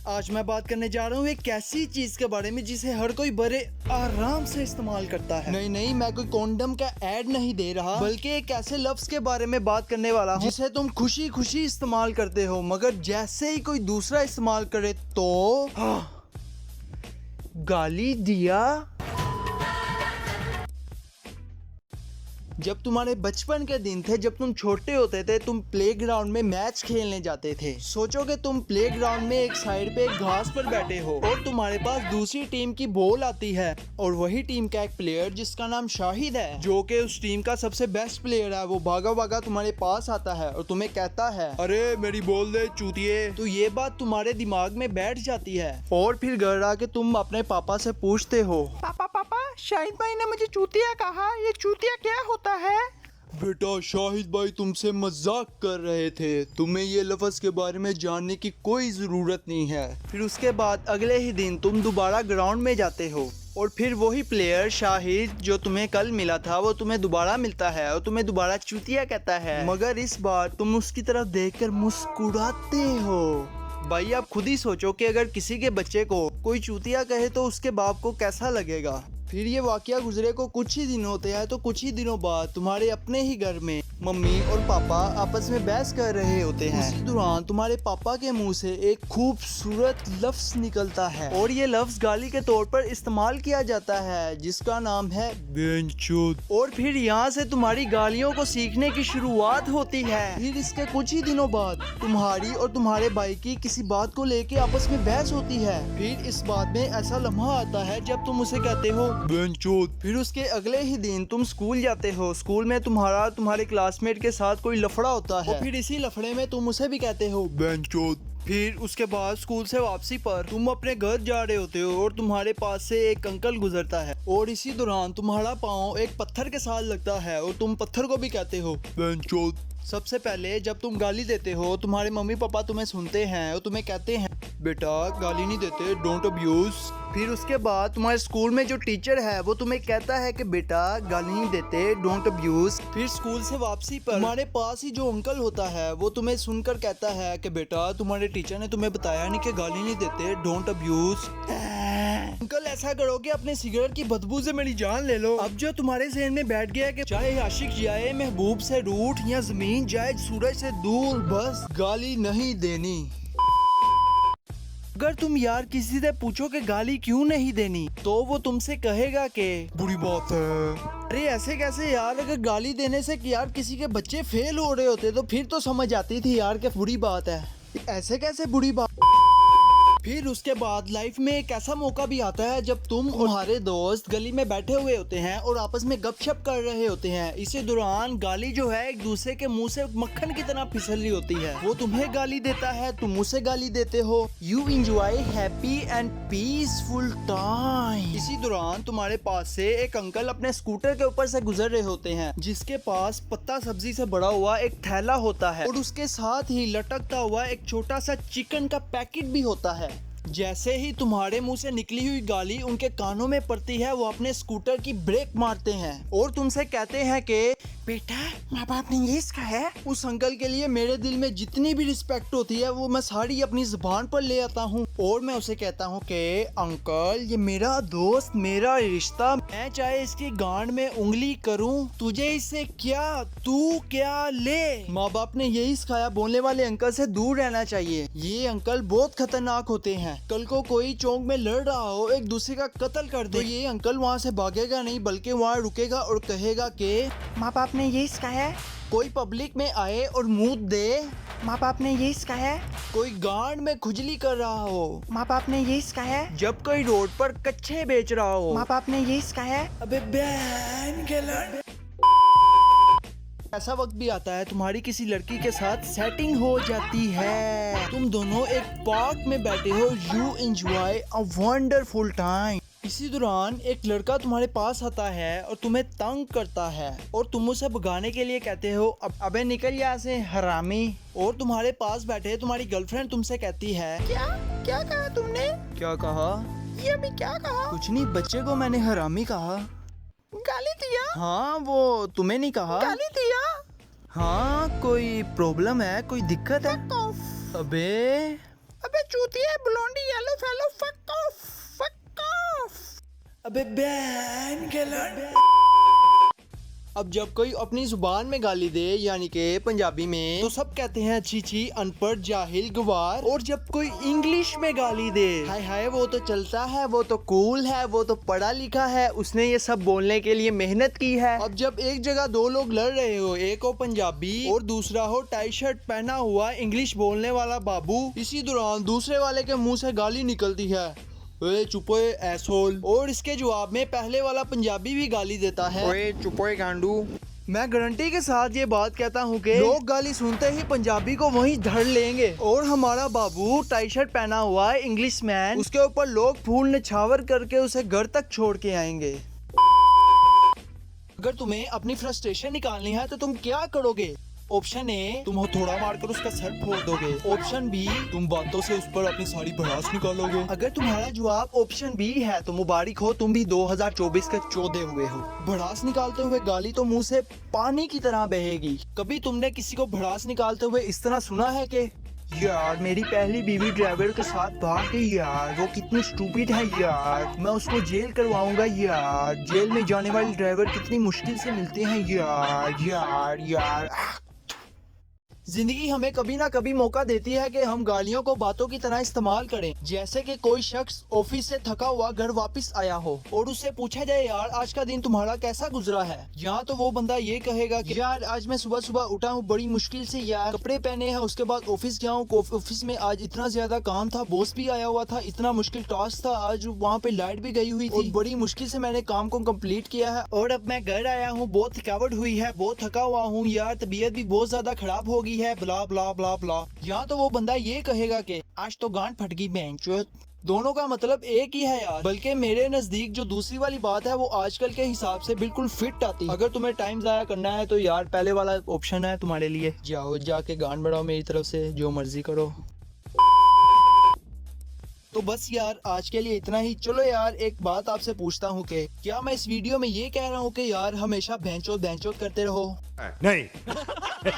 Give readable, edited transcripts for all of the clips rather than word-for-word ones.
आज मैं बात करने जा रहा हूँ एक ऐसी चीज के बारे में जिसे हर कोई बड़े आराम से इस्तेमाल करता है। नहीं, मैं कोई कॉन्डम का ऐड नहीं दे रहा, बल्कि एक ऐसे लफ्ज के बारे में बात करने वाला हूँ जिसे तुम खुशी खुशी इस्तेमाल करते हो, मगर जैसे ही कोई दूसरा इस्तेमाल करे तो गाली दिया। जब तुम्हारे बचपन के दिन थे, जब तुम छोटे होते थे, तुम प्लेग्राउंड में मैच खेलने जाते थे। सोचो कि तुम प्लेग्राउंड में एक साइड पे एक घास पर बैठे हो और तुम्हारे पास दूसरी टीम की बॉल आती है और वही टीम का एक प्लेयर जिसका नाम शाहिद है, जो कि उस टीम का सबसे बेस्ट प्लेयर है, वो भागा भागा तुम्हारे पास आता है और तुम्हें कहता है, अरे मेरी बॉल दे चूतिए। तो ये बात तुम्हारे दिमाग में बैठ जाती है और फिर घर आके तुम अपने पापा से पूछते हो, पापा शाहिद भाई ने मुझे चूतिया कहा, ये चूतिया क्या होता है? बेटा शाहिद भाई तुमसे मजाक कर रहे थे, तुम्हें ये लफ्ज के बारे में जानने की कोई जरूरत नहीं है। फिर उसके बाद अगले ही दिन तुम दोबारा ग्राउंड में जाते हो और फिर वही प्लेयर शाहिद जो तुम्हें कल मिला था वो तुम्हें दोबारा मिलता है और तुम्हें दोबारा चूतिया कहता है, मगर इस बार तुम उसकी तरफ देखकर मुस्कुराते हो। भाई आप खुद ही सोचो कि अगर किसी के बच्चे को कोई चूतिया कहे तो उसके बाप को कैसा लगेगा। फिर ये वाकया गुजरे को कुछ ही दिन होते हैं तो कुछ ही दिनों बाद तुम्हारे अपने ही घर में मम्मी और पापा आपस में बहस कर रहे होते हैं। उसी दौरान तुम्हारे पापा के मुंह से एक खूबसूरत लफ्ज निकलता है और ये लफ्ज गाली के तौर पर इस्तेमाल किया जाता है, जिसका नाम है बेंचोद। और फिर यहाँ से तुम्हारी गालियों को सीखने की शुरुआत होती है। फिर इसके कुछ ही दिनों बाद तुम्हारी और तुम्हारे भाई की किसी बात को लेके आपस में बहस होती है। फिर इस बात में ऐसा लम्हा आता है जब तुम उसे कहते हो बेंचोद। फिर उसके अगले ही दिन तुम स्कूल जाते हो। स्कूल में तुम्हारे क्लासमेट के साथ कोई लफड़ा होता है और फिर इसी लफड़े में तुम उसे भी कहते हो बेंचोद। फिर उसके बाद स्कूल से वापसी पर तुम अपने घर जा रहे होते हो और तुम्हारे पास से एक अंकल गुजरता है और इसी दौरान तुम्हारा पाँव एक पत्थर के साथ लगता है और तुम पत्थर को भी कहते हो बेंचोद। सबसे पहले जब तुम गाली देते हो तुम्हारे मम्मी पापा तुम्हें सुनते हैं और तुम्हें कहते हैं, बेटा गाली नहीं देते, डोंट अब्यूज। फिर उसके बाद तुम्हारे स्कूल में जो टीचर है वो तुम्हें कहता है कि बेटा गाली नहीं देते, डोंट अब्यूज। फिर स्कूल से वापसी पर तुम्हारे पास ही जो अंकल होता है वो तुम्हें सुनकर कहता है कि बेटा तुम्हारे टीचर ने तुम्हें बताया नहीं कि गाली नहीं देते, डोंट अब्यूज। अंकल ऐसा करो कि अपने सिगरेट की बदबू से मेरी जान ले लो। अब जो तुम्हारे जहन में बैठ गया कि चाहे आशिक जाए महबूब से रूठ या जमीन जाए सूरज से दूर, बस गाली नहीं देनी। अगर तुम यार किसी से पूछो कि गाली क्यों नहीं देनी तो वो तुमसे कहेगा कि बुरी बात है। अरे ऐसे कैसे यार, अगर गाली देने से कि यार किसी के बच्चे फेल हो रहे होते तो फिर तो समझ आती थी यार कि बुरी बात है, ऐसे कैसे बुरी बात। फिर उसके बाद लाइफ में एक ऐसा मौका भी आता है जब तुम और तुम्हारे दोस्त गली में बैठे हुए होते हैं और आपस में गपशप कर रहे होते हैं। इसी दौरान गाली जो है एक दूसरे के मुंह से मक्खन की तरह फिसल रही होती है। वो तुम्हें गाली देता है, तुम उसे गाली देते हो। You enjoy happy and peaceful time. इसी दौरान तुम्हारे पास से एक अंकल अपने स्कूटर के ऊपर से गुजर रहे होते हैं, जिसके पास पत्ता सब्जी से बड़ा हुआ एक थैला होता है और उसके साथ ही लटकता हुआ एक छोटा सा चिकन का पैकेट भी होता है। जैसे ही तुम्हारे मुंह से निकली हुई गाली उनके कानों में पड़ती है, वो अपने स्कूटर की ब्रेक मारते हैं और तुमसे कहते हैं कि बेटा माँ बाप ने ये सिखाया है। उस अंकल के लिए मेरे दिल में जितनी भी रिस्पेक्ट होती है वो मैं सारी अपनी जुबान पर ले आता हूँ और मैं उसे कहता हूँ कि अंकल ये मेरा दोस्त, मेरा रिश्ता, मैं चाहे इसकी गांड में उंगली करूँ, तुझे इससे क्या, तू क्या ले। माँ बाप ने यही सिखाया, बोलने वाले अंकल से दूर रहना चाहिए। ये अंकल बहुत खतरनाक होते हैं। कल को कोई चौक में लड़ रहा हो, एक दूसरे का कत्ल कर दे, तो ये अंकल वहाँ से भागेगा नहीं बल्कि वहाँ रुकेगा और कहेगा कि माँ बाप ने यही सिखाया है। कोई पब्लिक में आए और मुंह दे, माँ बाप ने यही सिखाया है। कोई गांड में खुजली कर रहा हो, माँ बाप ने यही सिखाया है। जब कोई रोड पर कच्चे बेच रहा हो, माँ बाप ने यही सिखाया है। अबे बहन के लड़। ऐसा वक्त भी आता है तुम्हारी किसी लड़की के साथ सेटिंग हो जाती है, तुम दोनों एक पार्क में बैठे हो, you enjoy a wonderful time. इसी दौरान एक लड़का तुम्हारे पास आता है और तुम्हें तंग करता है और तुम उसे भगाने के लिए कहते हो अबे निकल यहाँ से हरामी। और तुम्हारे पास बैठे तुम्हारी गर्लफ्रेंड तुमसे कहती है, क्या कहा तुमने? क्या कहा? ये अभी क्या कहा? कुछ नहीं, बच्चे को मैंने हरामी कहा। गाली दिया? हाँ वो तुम्हें नहीं कहा। गाली दिया? हाँ कोई प्रॉब्लम है, कोई दिक्कत है? अबे चूतिया ब्लोंडी अबे बैन के लड़। अब जब कोई अपनी जुबान में गाली दे यानी कि पंजाबी में, तो सब कहते हैं छी छी, अनपढ़, जाहिल, गवार। और जब कोई इंग्लिश में गाली दे, हाय हाय वो तो चलता है, वो तो कूल है, वो तो पढ़ा लिखा है, उसने ये सब बोलने के लिए मेहनत की है। अब जब एक जगह दो लोग लड़ रहे हो, एक हो पंजाबी और दूसरा हो टाई शर्ट पहना हुआ इंग्लिश बोलने वाला बाबू, इसी दौरान दूसरे वाले के मुंह से गाली निकलती है, ओए चुप ओए एसहोल। और इसके जवाब में पहले वाला पंजाबी भी गाली देता है, ओए चुप ओए गांडू। मैं गारंटी के साथ ये बात कहता हूँ कि लोग गाली सुनते ही पंजाबी को वहीं धर लेंगे। और हमारा बाबू टाई शर्ट पहना हुआ है इंग्लिश मैन, उसके ऊपर लोग फूल निछावर करके उसे घर तक छोड़ के आएंगे। अगर तुम्हें अपनी फ्रस्ट्रेशन निकालनी है तो तुम क्या करोगे? ऑप्शन ए, तुम थोड़ा मारकर उसका सर फोड़ दोगे। ऑप्शन बी, तुम बातों से उस पर अपनी सारी भड़ास निकालोगे। अगर तुम्हारा जवाब ऑप्शन बी है तो मुबारक हो, तुम भी 2024 के चौधे हुए हो। भड़ास निकालते हुए गाली तो मुंह से पानी की तरह बहेगी। कभी तुमने किसी को भड़ास निकालते हुए इस तरह सुना है कि यार मेरी पहली बीवी ड्राइवर के साथ भाग गई यार, वो कितनी स्टूपिड है यार, मैं उसको जेल करवाऊंगा यार, जेल में जाने वाली ड्राइवर कितनी मुश्किल से मिलते हैं यार यार यार। जिंदगी हमें कभी ना कभी मौका देती है कि हम गालियों को बातों की तरह इस्तेमाल करें। जैसे कि कोई शख्स ऑफिस से थका हुआ घर वापस आया हो और उससे पूछा जाए यार आज का दिन तुम्हारा कैसा गुजरा है, यहाँ तो वो बंदा ये कहेगा कि यार आज मैं सुबह सुबह उठा हूँ बड़ी मुश्किल से यार, कपड़े पहने हैं, उसके बाद ऑफिस गया हूँ, ऑफिस में आज इतना ज्यादा काम था, बॉस भी आया हुआ था, इतना मुश्किल टास्क था, आज वहाँ पे लाइट भी गई हुई थी, बड़ी मुश्किल से मैंने काम को कम्प्लीट किया है और अब मैं घर आया हूँ, बहुत थकावट हुई है, बहुत थका हुआ हूँ यार, तबीयत भी बहुत ज्यादा खराब हो गई है, ब्ला ब्ला ब्ला ब्ला। यहाँ तो वो बंदा ये कहेगा कि आज तो गांड फट गई बेंचोद। दोनों का मतलब एक ही है यार, बल्कि मेरे नजदीक जो दूसरी वाली बात है वो आजकल के हिसाब से बिल्कुल फिट आती है। अगर तुम्हें टाइम जाया करना है तो यार पहले वाला ऑप्शन है तुम्हारे लिए, जाओ जाके गांड बढ़ाओ, मेरी तरफ से जो मर्जी करो। तो बस यार आज के लिए इतना ही। चलो यार एक बात आपसे पूछता हूँ कि क्या मैं इस वीडियो में ये कह रहा हूँ कि यार हमेशा भैंचोद भैंचोद करते रहो? नहीं।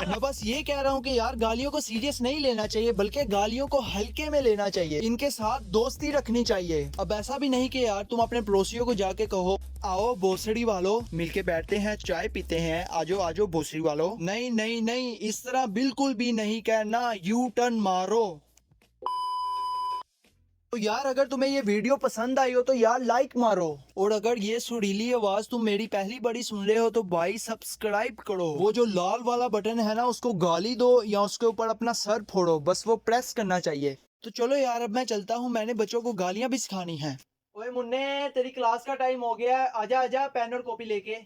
मैं बस ये कह रहा हूँ कि यार गालियों को सीरियस नहीं लेना चाहिए, बल्कि गालियों को हल्के में लेना चाहिए, इनके साथ दोस्ती रखनी चाहिए। अब ऐसा भी नहीं कि यार तुम अपने पड़ोसियों को जाके कहो आओ भोसड़ी वालों मिलके बैठते हैं चाय पीते हैं, आजो आजो भोसड़ी वालों। नहीं नहीं नहीं, इस तरह बिल्कुल भी नहीं कहना, यू टर्न मारो। तो यार अगर तुम्हें ये वीडियो पसंद आई हो तो यार लाइक मारो, और अगर ये सुरीली आवाज तुम मेरी पहली बड़ी सुन रहे हो तो भाई सब्सक्राइब करो। वो जो लाल वाला बटन है ना उसको गाली दो या उसके ऊपर अपना सर फोड़ो, बस वो प्रेस करना चाहिए। तो चलो यार अब मैं चलता हूँ, मैंने बच्चों को गालियां भी सिखानी है। ओए मुन्ने तेरी क्लास का टाइम हो गया है, आजा आजा पेन और कॉपी लेके।